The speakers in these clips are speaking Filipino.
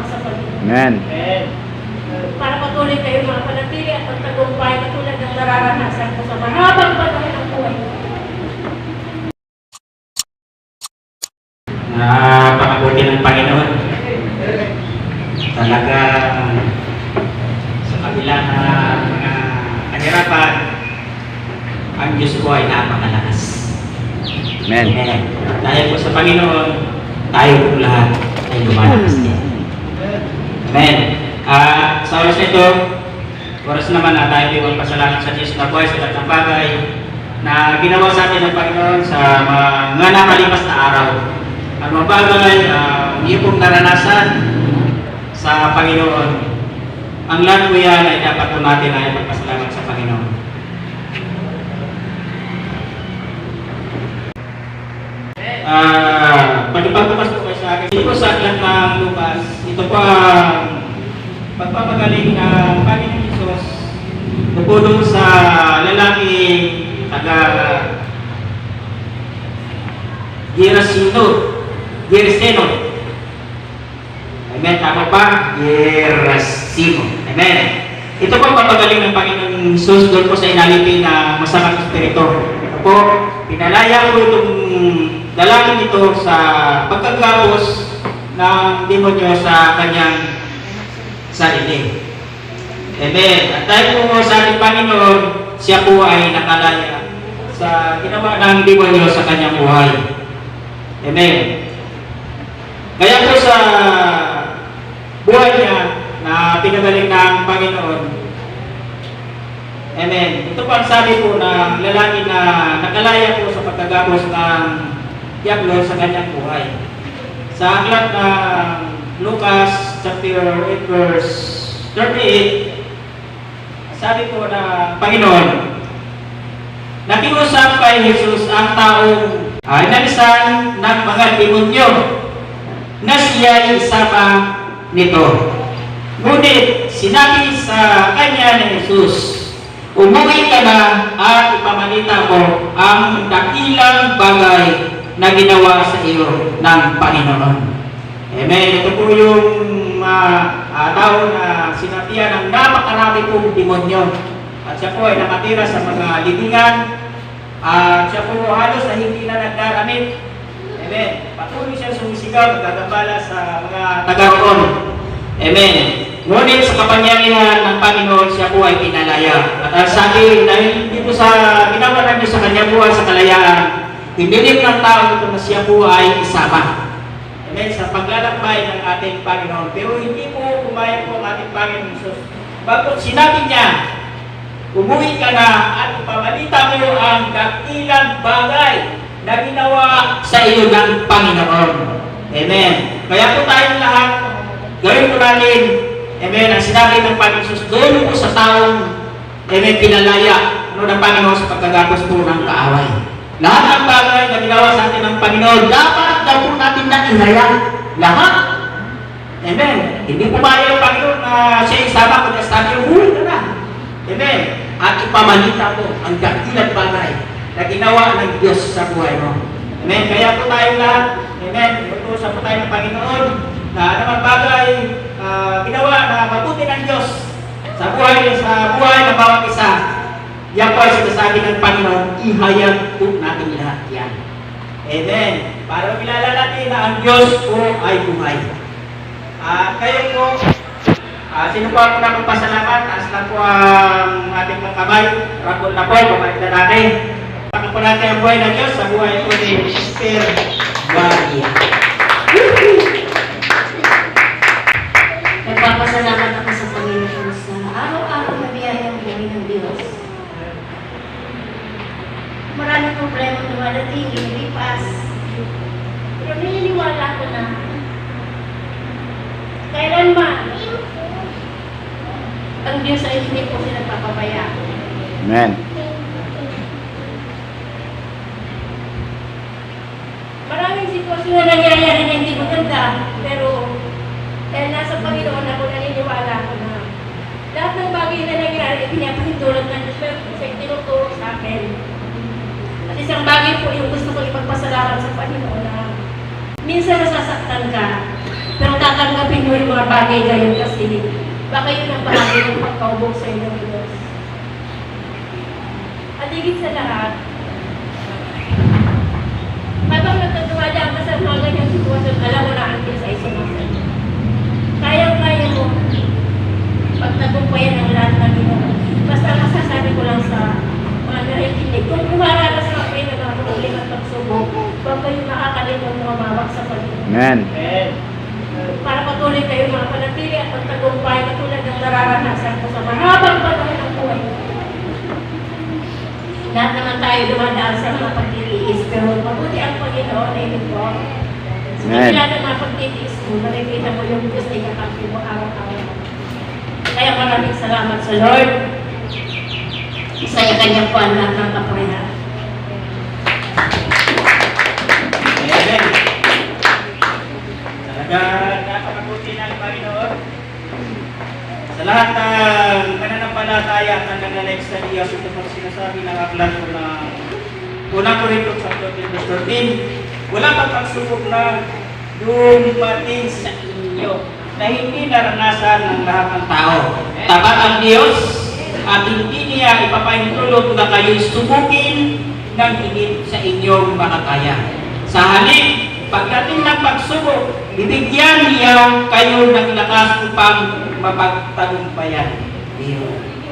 lamang sa Panginoon. Amen. Para patuloy kayo mga panatili at pagtagumpay katulad ng nararanasan ko sa mahabang panahon ng buhay. Napakabuti ng Panginoon. Talaga sa kabila ng mga kahirapan, ang Diyos ko ay napakalakas. Amen. Dahil po sa Panginoon, tayo po lahat ay lumalakas din. Amen. Sa oras nito, oras naman na tayo ay magpasalamat sa Diyos na buhay sa lahat ng bagay na ginawa sa atin ng Panginoon sa mga nakalipas na araw. Ang mga bagay, hindi pong naranasan sa Panginoon. Ang lahat po yan ay dapat po natin ay magpasalamat sa Panginoon. Pagpapagbukas po kayo sa akin. Ito po sa aklat ng Lucas. Ito po ang pagpapagaling ng Panginoon Jesus tungkol sa lalaking taga Geraseno. Amen. Tama ba? Geraseno. Amen. Ito po ang pagpapagaling ng Panginoon Jesus doon po sa inalipin na masamang espiritu. Ito po, pinalaya po itong dalangin ito sa pagkagapos ng demonyo sa kanyang sarili. Amen. At dahil po sa ating Panginoon, siya po ay nakalaya sa ginawa ng demonyo sa kanyang buhay. Amen. Kaya po sa buhay niya na pinagaling ng Panginoon, amen. Ito po ang sabi po ng lalaki na nakalaya po sa pagkagapos ng Diablo sa kanyang buhay. Sa aklat ng Lucas chapter 8 verse 38, sabi po ng Panginoon, nakiusap kay Jesus ang taong inalisan ng mga demonyo na siya ay isama nito. Ngunit sinabi sa kanya ni Jesus, umuwi ka na at ipamalita ko ang dakilang bagay na ginawa sa iyo ng Panginoon. Amen. Ito po yung tao na sinabihan ng napakarami pong demonyo. At siya po ay nakatira sa mga libingan. At siya po halos na hindi na nagdaramit. Amen. Patuloy siya sumisigaw, nagagambala sa mga taga-roon. Amen. Ngunit sa kapangyarihan ng Panginoon, siya po ay pinalaya. At sabi, dahil dito sa ginawa ng Diyos sa kanyang buhay sa kalayaan, hiniling ng tao ito na siya po ay isama. Amen. Sa paglalakbay ng ating Panginoon. Pero hindi po pumayag po ang ating Panginoon Jesus. Bakit sinabi niya, umuwi ka na at ipamalita mo ang dakilang bagay na ginawa sa iyo ng Panginoon. Amen. Kaya po tayong lahat, gawin po natin, amen, ang sinabi ng Panginoon Jesus, doon po sa taong, amen, pinalaya ng Panginoon sa pagkagapos po ng kaaway. Lahat ng bagay na ginawa sa atin ng Panginoon, dapat daw po natin na inaya. Lahat. Amen. Hindi pumayag ang Panginoon na siya isama ko na sabi, uwi ka na. Amen. At ipamalita po ang dakilang bagay na ginawa ng Diyos sa buhay mo. Amen. Kaya po tayo lahat, amen, mag-uusap po tayo ng Panginoon na anumang bagay ginawa na mabuti ng Diyos sa buhay ng bawat isa. Yan po ay sinasabi ng Panginoon, ihayag po natin lahat yan. Amen. Para makilala natin na ang Diyos po ay buhay. Kayo po, sino po ako na magpasalamat? Taas lang po ang ating mga kamay. Rakol na po, pabalik na natin. Pagkakas po natin ang buhay ng Diyos sa buhay po ni Esther Maria. Nagpapasalamat ako sa Panginoon sa araw-araw na biyayang buhay ng Diyos. Maraming problema dumadating, lumipas. Pero naniniwala ko na kailanman ang Diyos ay hindi po siya nagpapabayaan. Amen. Maraming sitwasyon na nangyayari na hindi maganda, pero dahil nasa Panginoon ako, naniniwala ko na lahat ng bagay na nangyayari ay pinapahintulot ng Diyos, pero siya tinuturo sa akin. At isang bagay po yung gusto ko ipagpasalamat sa Panginoon na minsan nasasaktan ka, pero tatanggapin mo yung mga bagay na yun kasi baka yun ang bahagi ng pagkaubog sa inyo ng Diyos. At higit sa lahat, habang nagtatuwala ka sa mga ganyang sitwasyon, alam mo na ang Diyos ay sumasagot. Kayang-kaya mo pagtagumpayan ang lahat ng ginawa. Basta ang masasabi ko lang sa mga nakikinig, kung kumararas ka kayo ng mga problema at pagsubok, huwag kayong makakalimang mawawak sa Panginoon. Amen. Para patuloy kayo mga panatili at pagtagumpay katulad ng nararanasan ko sa mahabang panahon ng buhay. Lahat naman tayo dumadaan sa mga pagtitiis, pero mabuti ang Panginoon ay ito. Sa Amen. kabila ng mga pagtitiis mo, nakikita mo yung Diyos na ikakapin mo araw-araw. Kaya maraming salamat sa Lord sa kanyang puwan lahat ng kapurihan. Amen. Talaga napakabuti ng Panginoon. Sa lahat ng pananampalataya at ng nananalig sa Diyos, ito pang sinasabi ng aklat ko na unang Korinto sa 13, wala pang pagsubok na dumating sa inyo na hindi naranasan ng lahat ng tao. Tapat ang Diyos at hindi niya ipapahintulot na kayo'y subukin ng higit sa inyong makakaya. Sa halip, pagdating ng pagsubok, bibigyan niya kayo ng lakas upang mapagtagumpayan.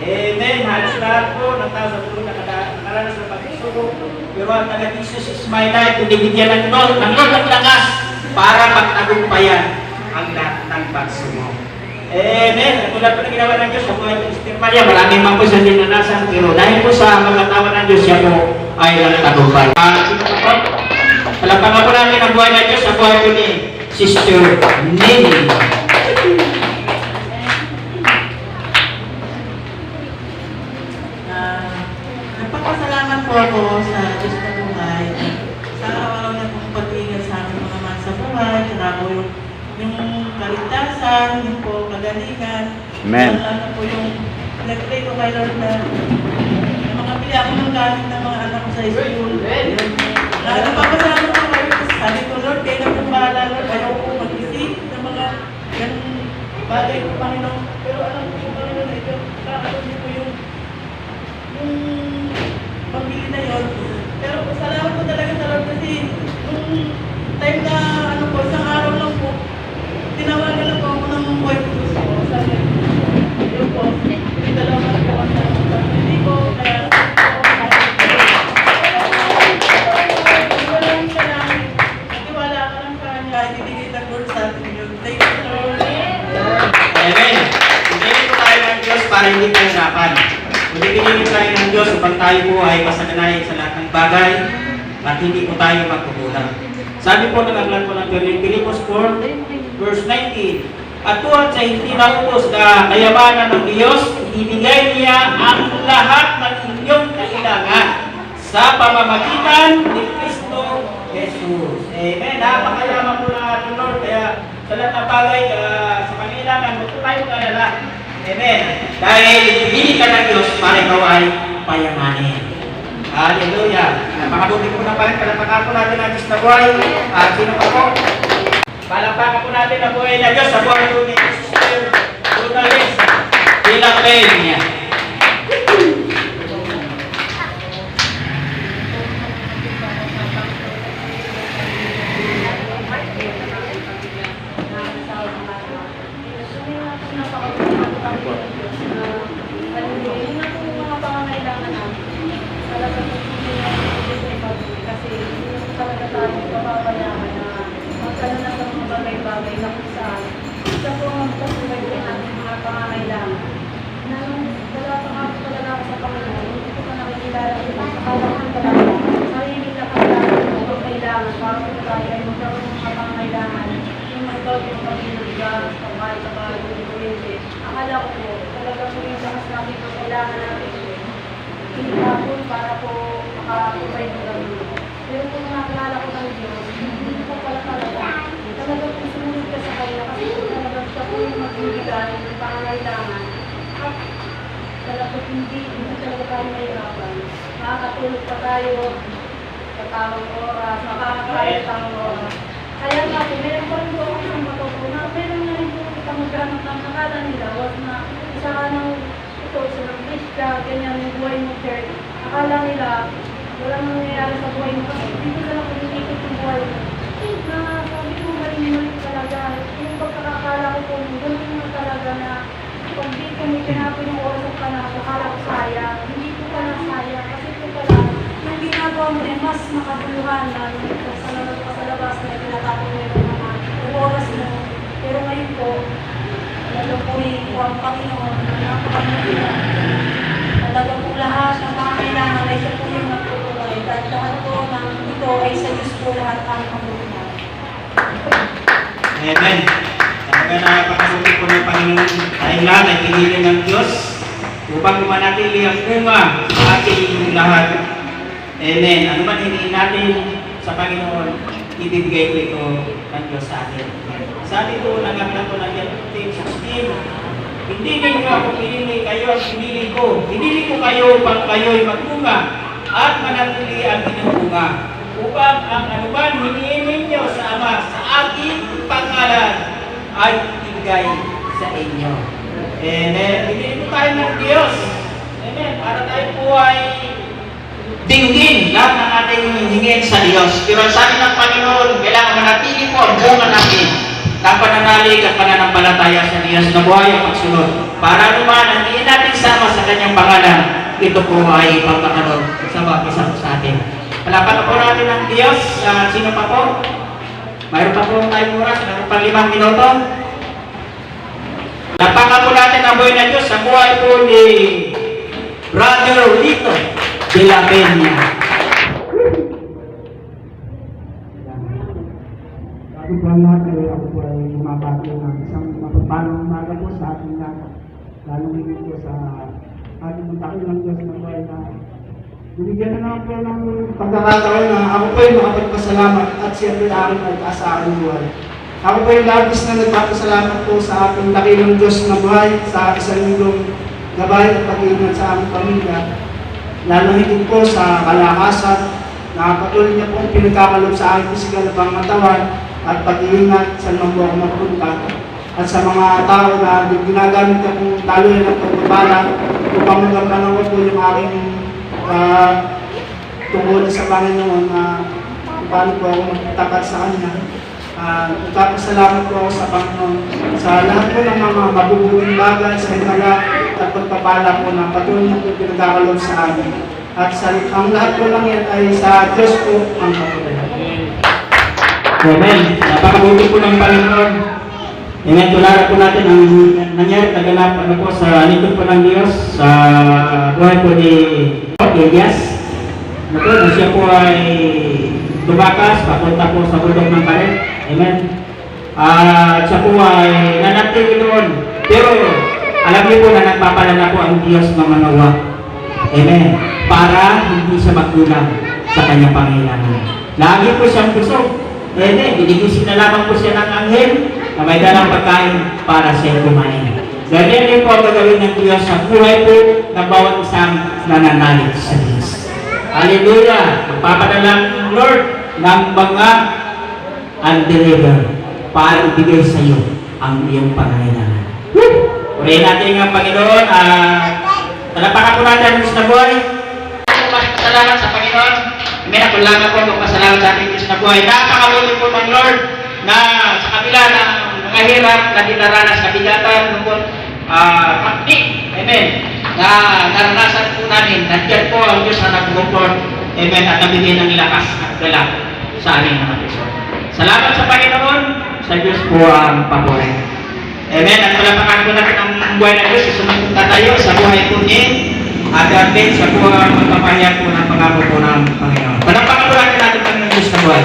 Amen. Halos lahat po ng tao sa mundo nakaranas ng pagsubok. Pero ang taga-Jesus is my life, kung bibigyan ng Lord ng lakas para magtagumpayan ang lahat ng pagsubok. Amen. Tulad po na ginawa ng Diyos sa buhay ng Sister Maria, maraming man po sa dinanasan, pero dahil po sa magkatawa ng Diyos, siya po ay nagtagumpay. Sino po? Palapagan po natin ang buhay ng Diyos sa buhay po ni Sister Nene. Nagpapasalamat po ako sa Diyos na buhay. Sa araw-araw na pong pag-iingat sa aking mga mahal sa buhay, saka po yung kaligtasan, yung po kagalingan. Amen. Ano po yung nag-pray ko kay Lord na makabili ako ng gamit ng mga anak ko sa school. Nagpapasalamat po kayo kasi sabi ko, Lord, kayo na pong bahala, Lord. Ayaw ko mag-isip ng mga ganung bagay ko, Panginoon. Pero alam ko, Panginoon, ito, kakatuloy ko yung pambili na yun. Pero salamat po talaga sa Lord kasi nung time na ano po, isang araw lang po, tinawagan na po ako ng boyfriend ko. Sabi, yun po, pinalaman po ako sa pambili ko. Kaya natiwala ka lang sa kanya, ibigay ng Lord sa atin yun. Thank you, Lord. Amen. Hindi po tayo ng Diyos para hindi tayo hirapan. Kung ibigay tayo ng Diyos upang tayo po ay pasaganahin sa lahat ng bagay at hindi po tayo magkukulang. Sabi po ng aklat po ng Pilipos 4, verse 19, at tuwad sa hindi naubos na kayamanan ng Diyos, ibigay niya ang lahat ng inyong kailangan sa pamamagitan ni Kristo Jesus. Amen. Napakayaman po ng ating Lord. Kaya sa lahat ng bagay, sa pangailangan, huwag po tayo kalala. Amen. Dahil ibigay ka ng Diyos para ikaw ay payamanin. Hallelujah. Napakabuti po na pala. Palakpakan po natin ang Diyos na buhay. Sino pa po? Palakpakan po natin ang buhay na Diyos sa buhay po ni Sister Runalis Pilapenya. bagay na kung saan isa po ang patuloy din ating mga pangangailangan. Nang wala pa nga po talaga ako sa Panginoon, hindi ko pa nakikilala ko sa kawakan talaga. Sarili na kailangan ng kailangan para po tayo ay magkaroon ng mga pangangailangan. Yung mag-dog yung pag-inubigas, pagbahay, yung kuryente. Akala ko po, talaga po yung lakas natin ang kailangan natin. Hinihapon para po makaprovide ng gano'n. Pero kung nakakilala ko ng Diyos, hindi ko pala talaga. Talagang sumunod ka sa kanya kasi talagang siya po yung magbibigay ng pangangailangan at talagang hindi talaga tayo mahirapan. Makakatulog pa tayo sa tamang oras, makakakain sa tamang oras. Kaya nga po, meron pa rin po ako isang matutunan. mas makabuluhan na sa labas na tinatapon mo yung mga oras mo. Pero ngayon po, lalo po ang Panginoon na napakamulihan. Talaga po lahat ng mga kailangan ay siya po yung nagtutulay. Dahil lahat po ng ito ay sa Diyos po lahat ang kamulihan. Amen. Talaga napakabuti po ng Panginoon. Dahil lahat ay pinili ng Diyos upang manatili ang bunga sa ating lahat. Amen. Ano man hinihin natin sa Panginoon, ibibigay ko ito ng Diyos sa atin. Sabi ko, nangapit ko ng John 15:16, hindi ninyo ako pinili, kayo ang pinili ko. Pinili ko kayo upang kayo'y magbunga at manatili ang inyong bunga. Upang ang anuman hinihin ninyo sa Ama sa aking pangalan ay ibigay sa inyo. Amen. Pinili po tayo ng Diyos. Amen. Para tayo po ay dinggin lahat ng ating hingin sa Diyos. Pero sabi ng Panginoon, kailangan manatili po ang bunga natin ng pananalig at pananampalataya sa Diyos na buhay ang magsunod. Para naman ang hindi natin sama sa kanyang pangalan, ito po ay pagkakaroon sa bawat isa sa atin. Palapan po natin ang Diyos. Sino pa po? Mayroon pa po tayong oras. Mayroon pa 5 minuto. Lapakan po natin ang buhay ng Diyos sa buhay po ni Brother Lito de la Peña. Bago po ang lahat ay ako po ay bumabati ng isang mapagpalang umaga po sa ating lahat. Lalong higit po sa ating dakilang Diyos na buhay na binigyan na naman po ng pagkakataon na ako po ay makapagpasalamat at siyempre aking nagtaas sa aking buhay. Ako po ay labis na nagpapasalamat po sa ating dakilang Diyos na buhay sa isang linggong gabay at pag-iingat sa aming pamilya. Lalong higit po sa kalakasan na patuloy niya po pinagkakalob sa aking pisikal na pangatawan at pag-iingat sa nang buong mapunta at sa mga tao na ginagamit niya kung taloy ng pagpapala upang magampanan ko po yung aking tungkol sa Panginoon na kung paano po ako magtapat sa Kanya. Nagpapasalamat po ako sa Panginoon sa lahat po ng mga mabubuting bagay sa himala at pagpapala po na patuloy niya po pinagkakalob sa amin. At ang lahat po lang yan ay sa Diyos po ang kapatid. Amen. Napakabuti po ng Panginoon. Amen. Tulara po natin ang nangyari naganap po sa lingkod po ng Diyos sa buhay po ni Elias. Na siya po ay tumakas papunta po sa bundok ng Karet. Amen. At siya po ay nanatili doon. Pero alam niyo po na nagpapalala po ang Diyos ng manawa. Amen. Para hindi siya magkulang sa kanyang pangailangan. Lagi po siyang busog. Amen. Binigisin na lamang po siya ng anghel na may dalang pagkain para siya kumain. Ganyan din po ang gagawin ng Diyos sa buhay po ng bawat isang nananalig sa Diyos. Hallelujah! Magpapadala Lord ng mga undeliver para ibigay sa iyo ang iyong pangailangan. Purihin natin ang Panginoon. Talapakan po natin ang Diyos na buhay. Salamat sa Panginoon. Amen. Ako lang po magpasalamat sa ating Diyos na buhay. Napakabuti po ng Lord na sa kabila ng mga hirap na dinaranas na bigatan lungkot taktik. Amen. Na naranasan po namin. Nandiyan po ang Diyos na nag-comport. Amen. At nabigay ng lakas at galak sa aming mga Diyos. Salamat sa Panginoon. Sa Diyos po ang papuri. Amen. At palapakan po natin ang buhay ng Diyos. Sumunta tayo sa buhay po ni Amen. Sa buhay magpapahayag po ng pangako po ng Panginoon. Palapakan po natin ang Diyos na buhay.